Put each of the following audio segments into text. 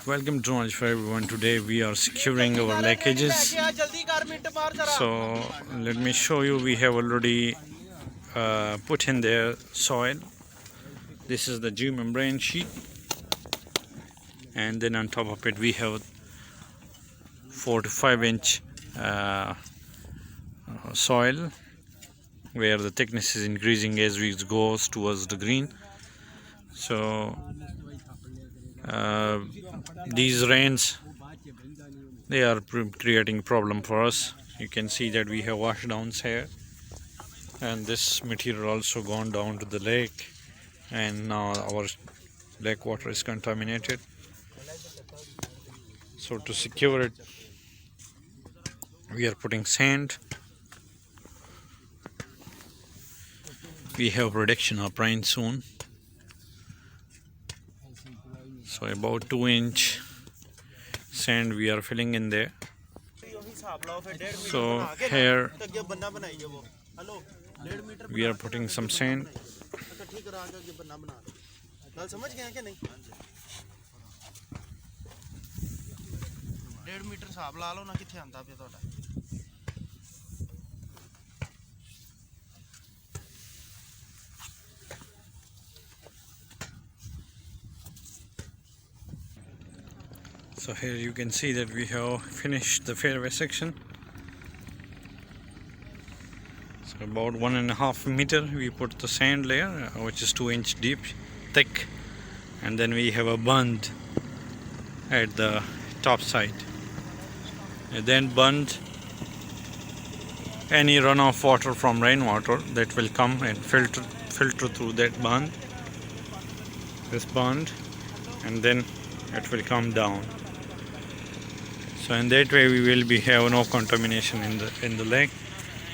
Welcome to knowledge for everyone. Today we are securing our lackages. So let me show you. We have already put in their soil. This is the geomembrane sheet, and then on top of it we have 4 to 5 inch soil, where the thickness is increasing as we go towards the green. So these rains, they are creating problem for us. You can see that we have washdowns here, and this material also gone down to the lake, and now our lake water is contaminated. So to secure it, we are putting sand. We have prediction of rain soon, so about 2 inch sand we are filling in there. So here we are putting some sand. So here you can see that we have finished the fairway section. So about 1.5 meter we put the sand layer, which is 2 inch deep, thick, and then we have a bund at the top side. And then bund any runoff water from rainwater that will come and filter through that bund, this bund, and then it will come down. So in that way we will have no contamination in the lake.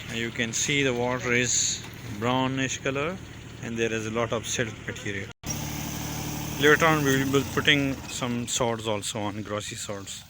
And you can see the water is brownish color, and there is a lot of silt material. Later on we will be putting some sods also on, grassy sods.